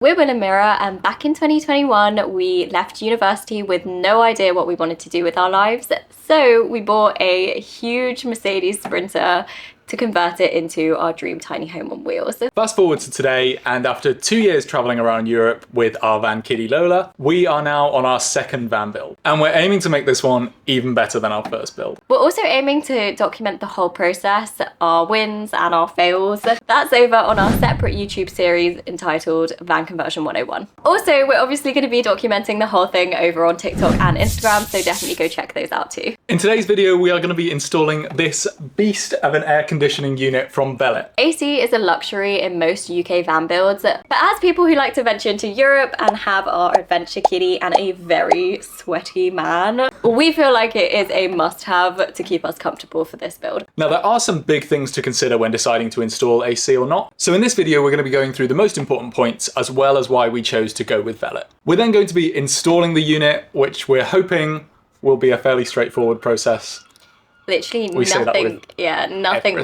We're Will and Mira, and back in 2021 we left university with no idea what we wanted to do with our lives, so we bought a huge Mercedes Sprinter to convert it into our dream tiny home on wheels. Fast forward to today, and after 2 years traveling around Europe with our van Kitty Lola, we are now on our second van build, and we're aiming to make this one even better than our first build. We're also aiming to document the whole process, our wins and our fails. That's over on our separate YouTube series entitled Van Conversion 101. Also, we're obviously going to be documenting the whole thing over on TikTok and Instagram, so definitely go check those out too. In today's video, we are going to be installing this beast of an air conditioning unit from Velit. AC is a luxury in most UK van builds, but as people who like to venture into Europe and have our adventure kitty and a very sweaty man, we feel like it is a must-have to keep us comfortable for this build. Now, there are some big things to consider when deciding to install AC or not. So in this video, we're going to be going through the most important points as well as why we chose to go with Velit. We're then going to be installing the unit, which we're hoping will be a fairly straightforward process. Literally nothing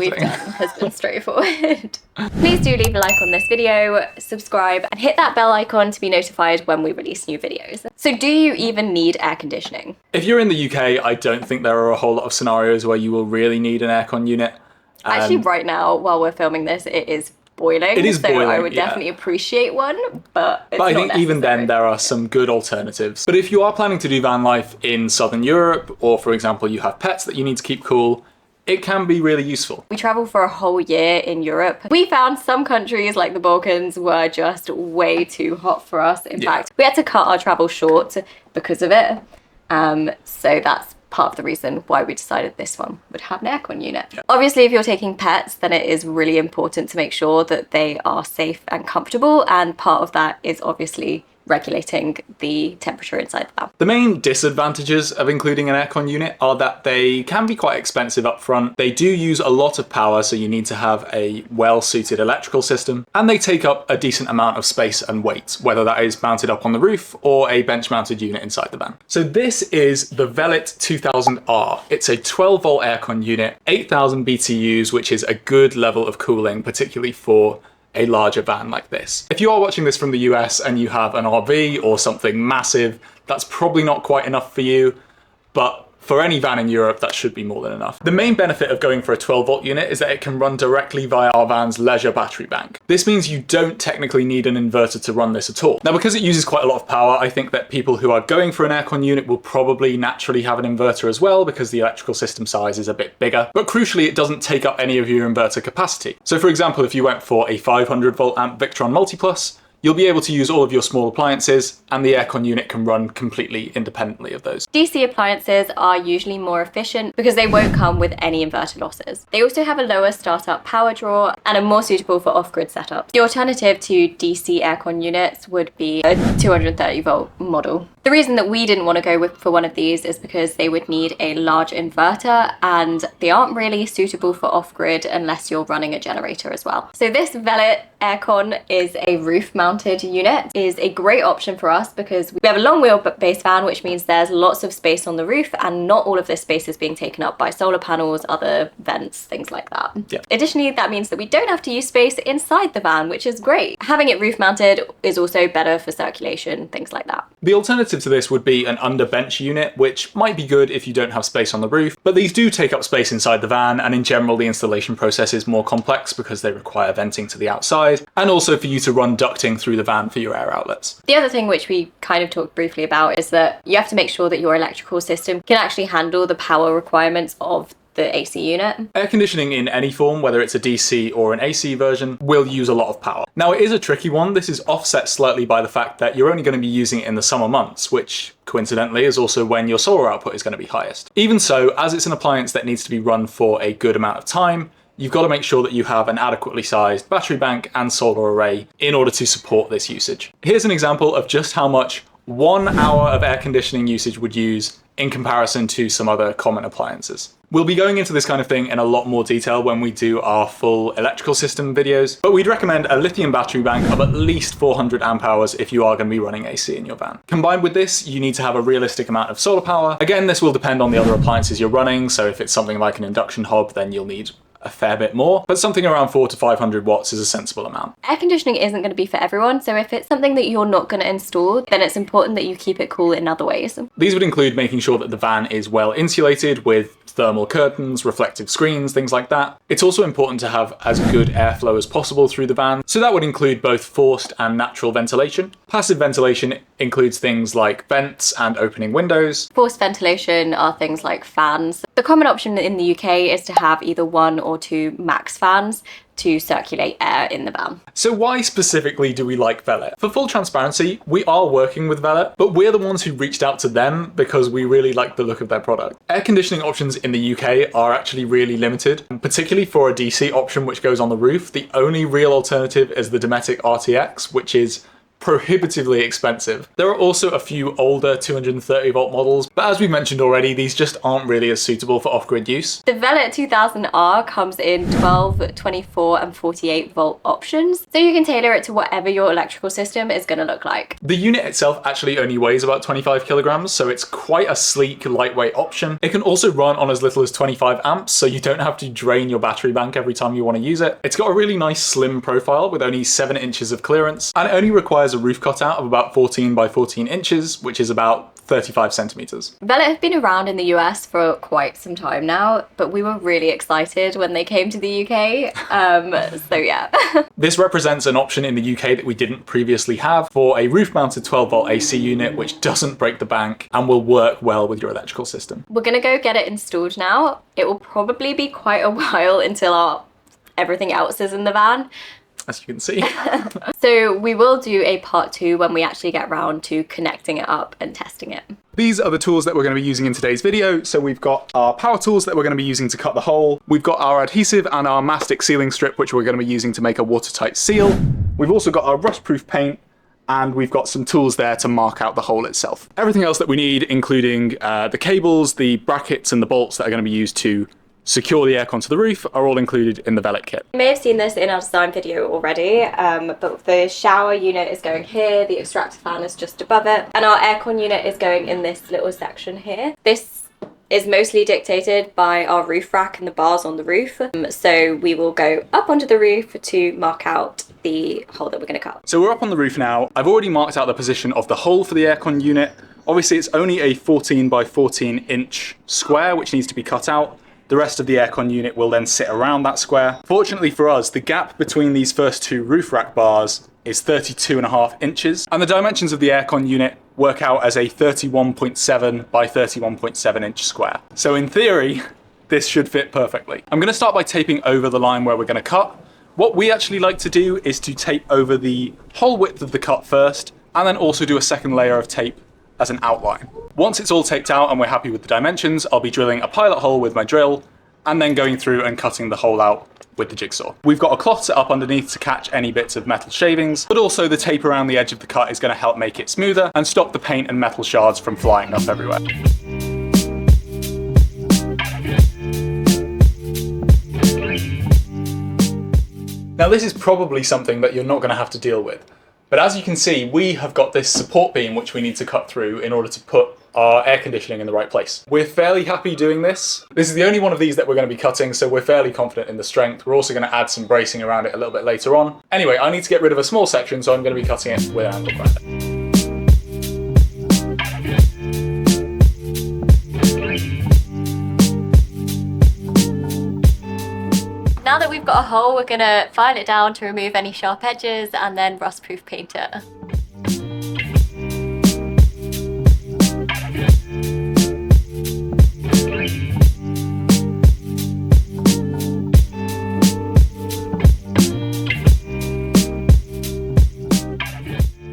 we've done has been straightforward. Please do leave a like on this video, subscribe, and hit that bell icon to be notified when we release new videos. So do you even need air conditioning? If you're in the UK, I don't think there are a whole lot of scenarios where you will really need an aircon unit. Actually, right now, while we're filming this, it is boiling. It is so boiling, I would definitely appreciate one, but it's I not think even then there are some good alternatives. But if you are planning to do van life in Southern Europe, or for example you have pets that you need to keep cool, it can be really useful. We traveled for a whole year in Europe. We found some countries like the Balkans were just way too hot for us. In fact, we had to cut our travel short because of it. So that's part of the reason why we decided this one would have an aircon unit. Obviously, if you're taking pets, then it is really important to make sure that they are safe and comfortable, and part of that is obviously regulating the temperature inside the van. The main disadvantages of including an aircon unit are that they can be quite expensive up front. They do use a lot of power, so you need to have a well-suited electrical system, and they take up a decent amount of space and weight, whether that is mounted up on the roof or a bench-mounted unit inside the van. So this is the Velit 2000R. It's a 12-volt aircon unit, 8,000 BTUs, which is a good level of cooling, particularly for a larger van like this. If you are watching this from the US and you have an RV or something massive, that's probably not quite enough for you, but for any van in Europe, that should be more than enough. The main benefit of going for a 12-volt unit is that it can run directly via our van's leisure battery bank. This means you don't technically need an inverter to run this at all. Now, because it uses quite a lot of power, I think that people who are going for an aircon unit will probably naturally have an inverter as well, because the electrical system size is a bit bigger. But crucially, it doesn't take up any of your inverter capacity. So for example, if you went for a 500-volt amp Victron Multiplus, you'll be able to use all of your small appliances, and the aircon unit can run completely independently of those. DC appliances are usually more efficient because they won't come with any inverter losses. They also have a lower startup power draw and are more suitable for off-grid setups. The alternative to DC aircon units would be a 230-volt model. The reason that we didn't want to go for one of these is because they would need a large inverter, and they aren't really suitable for off-grid unless you're running a generator as well. So this Velit aircon is a roof-mounted unit. It is a great option for us because we have a long wheelbase van, which means there's lots of space on the roof, and not all of this space is being taken up by solar panels, other vents, things like that. Yeah. Additionally, that means that we don't have to use space inside the van, which is great. Having it roof-mounted is also better for circulation, things like that. The alternative to this would be an underbench unit, which might be good if you don't have space on the roof, but these do take up space inside the van, and in general the installation process is more complex because they require venting to the outside, and also for you to run ducting through the van for your air outlets. The other thing which we kind of talked briefly about is that you have to make sure that your electrical system can actually handle the power requirements of the AC unit. Air conditioning in any form, whether it's a DC or an AC version, will use a lot of power. Now, it is a tricky one. This is offset slightly by the fact that you're only going to be using it in the summer months, which coincidentally is also when your solar output is going to be highest. Even so, as it's an appliance that needs to be run for a good amount of time, you've got to make sure that you have an adequately sized battery bank and solar array in order to support this usage. Here's an example of just how much 1 hour of air conditioning usage would use in comparison to some other common appliances. We'll be going into this kind of thing in a lot more detail when we do our full electrical system videos, but we'd recommend a lithium battery bank of at least 400 amp hours if you are going to be running AC in your van. Combined with this, you need to have a realistic amount of solar power. Again, this will depend on the other appliances you're running, so if it's something like an induction hob, then you'll need a fair bit more, but something around 400 to 500 watts is a sensible amount. Air conditioning isn't going to be for everyone, so if it's something that you're not going to install, then it's important that you keep it cool in other ways. These would include making sure that the van is well insulated with thermal curtains, reflective screens, things like that. It's also important to have as good airflow as possible through the van, so that would include both forced and natural ventilation. Passive ventilation includes things like vents and opening windows. Forced ventilation are things like fans. The common option in the UK is to have either 1 or 2 max fans to circulate air in the van. So why specifically do we like Velit? For full transparency, we are working with Velit, but we're the ones who reached out to them because we really like the look of their product. Air conditioning options in the UK are actually really limited, particularly for a DC option which goes on the roof. The only real alternative is the Dometic RTX, which is prohibitively expensive. There are also a few older 230 volt models, but as we mentioned already, these just aren't really as suitable for off-grid use. The Velit 2000R comes in 12, 24 and 48 volt options, so you can tailor it to whatever your electrical system is going to look like. The unit itself actually only weighs about 25 kilograms, so it's quite a sleek, lightweight option. It can also run on as little as 25 amps, so you don't have to drain your battery bank every time you want to use it. It's got a really nice slim profile with only 7 inches of clearance, and it only requires a roof cutout of about 14 by 14 inches, which is about 35 centimeters. Velit have been around in the US for quite some time now, but we were really excited when they came to the UK, so yeah. This represents an option in the UK that we didn't previously have for a roof-mounted 12 volt AC unit which doesn't break the bank and will work well with your electrical system. We're gonna go get it installed now. It will probably be quite a while until everything else is in the van, as you can see. So we will do a part 2 when we actually get round to connecting it up and testing it. These are the tools that we're going to be using in today's video. So we've got our power tools that we're going to be using to cut the hole. We've got our adhesive and our mastic sealing strip, which we're going to be using to make a watertight seal. We've also got our rust-proof paint, and we've got some tools there to mark out the hole itself. Everything else that we need, including the cables, the brackets and the bolts that are going to be used to secure the aircon to the roof, are all included in the Velit kit. You may have seen this in our design video already, but the shower unit is going here, the extractor fan is just above it, and our aircon unit is going in this little section here. This is mostly dictated by our roof rack and the bars on the roof, so we will go up onto the roof to mark out the hole that we're going to cut. So we're up on the roof now. I've already marked out the position of the hole for the aircon unit. Obviously it's only a 14 by 14 inch square which needs to be cut out. The rest of the aircon unit will then sit around that square. Fortunately for us, the gap between these first 2 roof rack bars is 32.5 inches, and the dimensions of the aircon unit work out as a 31.7 by 31.7 inch square. So in theory, this should fit perfectly. I'm going to start by taping over the line where we're going to cut. What we actually like to do is to tape over the whole width of the cut first, and then also do a second layer of tape as an outline. Once it's all taped out and we're happy with the dimensions, I'll be drilling a pilot hole with my drill and then going through and cutting the hole out with the jigsaw. We've got a cloth set up underneath to catch any bits of metal shavings, but also the tape around the edge of the cut is going to help make it smoother and stop the paint and metal shards from flying up everywhere. Now this is probably something that you're not going to have to deal with. But as you can see, we have got this support beam which we need to cut through in order to put our air conditioning in the right place. We're fairly happy doing this. This is the only one of these that we're going to be cutting, so we're fairly confident in the strength. We're also going to add some bracing around it a little bit later on. Anyway, I need to get rid of a small section, so I'm going to be cutting it with an angle grinder. Now that we've got a hole, we're going to file it down to remove any sharp edges and then rust-proof paint it.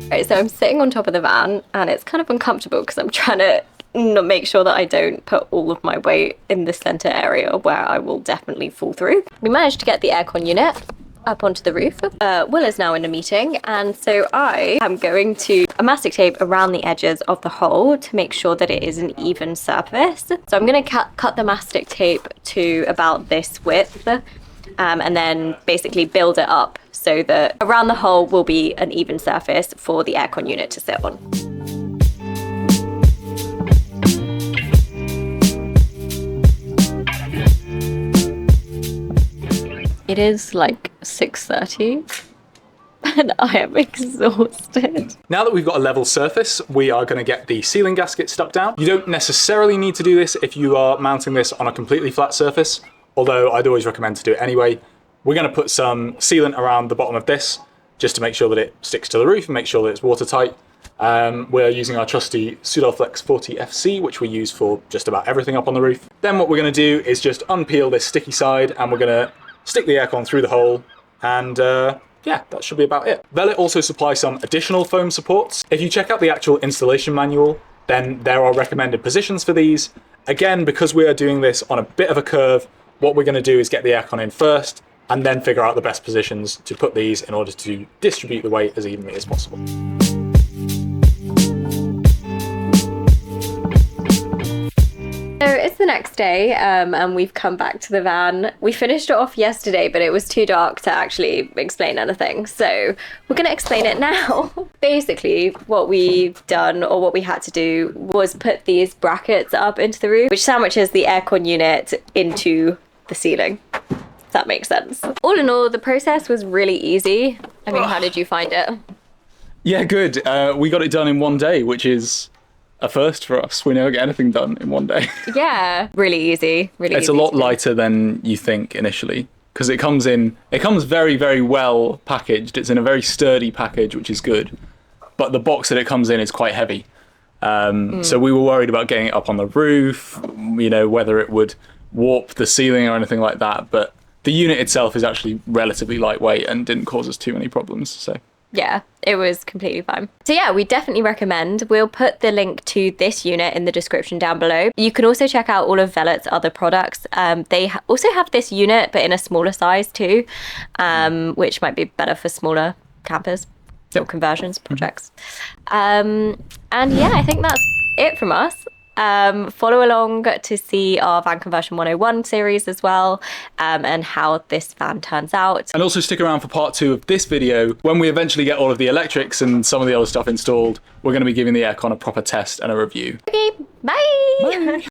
Right, so I'm sitting on top of the van and it's kind of uncomfortable because I'm trying to make sure that I don't put all of my weight in the center area where I will definitely fall through. We managed to get the aircon unit up onto the roof. Will is now in a meeting, and so I am going to mastic tape around the edges of the hole to make sure that it is an even surface. So I'm going to cut the mastic tape to about this width, and then basically build it up so that around the hole will be an even surface for the aircon unit to sit on. It is like 6:30 and I am exhausted. Now that we've got a level surface, we are going to get the sealing gasket stuck down. You don't necessarily need to do this if you are mounting this on a completely flat surface, although I'd always recommend to do it anyway. We're going to put some sealant around the bottom of this just to make sure that it sticks to the roof and make sure that it's watertight. We're using our trusty Sudolflex 40 FC, which we use for just about everything up on the roof. Then what we're going to do is just unpeel this sticky side, and we're going to stick the aircon through the hole, and yeah, that should be about it. Velit also supply some additional foam supports. If you check out the actual installation manual, then there are recommended positions for these. Again, because we are doing this on a bit of a curve, what we're going to do is get the aircon in first, and then figure out the best positions to put these in order to distribute the weight as evenly as possible. So it's the next day and we've come back to the van. We finished it off yesterday, but it was too dark to actually explain anything. So we're going to explain it now. Basically, what we've done, or what we had to do, was put these brackets up into the roof, which sandwiches the aircon unit into the ceiling. If that makes sense. All in all, the process was really easy. I mean, how did you find it? Yeah, good. We got it done in one day, which is a first for us. We never get anything done in one day. Yeah, really easy. Really It's easy a lot to do. lighter than you think initially, because it comes very, very well packaged. It's in a very sturdy package, which is good. But the box that it comes in is quite heavy. So we were worried about getting it up on the roof, you know, whether it would warp the ceiling or anything like that. But the unit itself is actually relatively lightweight and didn't cause us too many problems. So yeah, it was completely fine. So yeah, we definitely recommend. We'll put the link to this unit in the description down below. You can also check out all of Velit's other products. They also have this unit, but in a smaller size too, which might be better for smaller campers or conversions projects. And yeah, I think that's it from us. Follow along to see our Van Conversion 101 series as well, and how this van turns out. And also stick around for part 2 of this video. When we eventually get all of the electrics and some of the other stuff installed, we're going to be giving the aircon a proper test and a review. Okay, bye! Bye.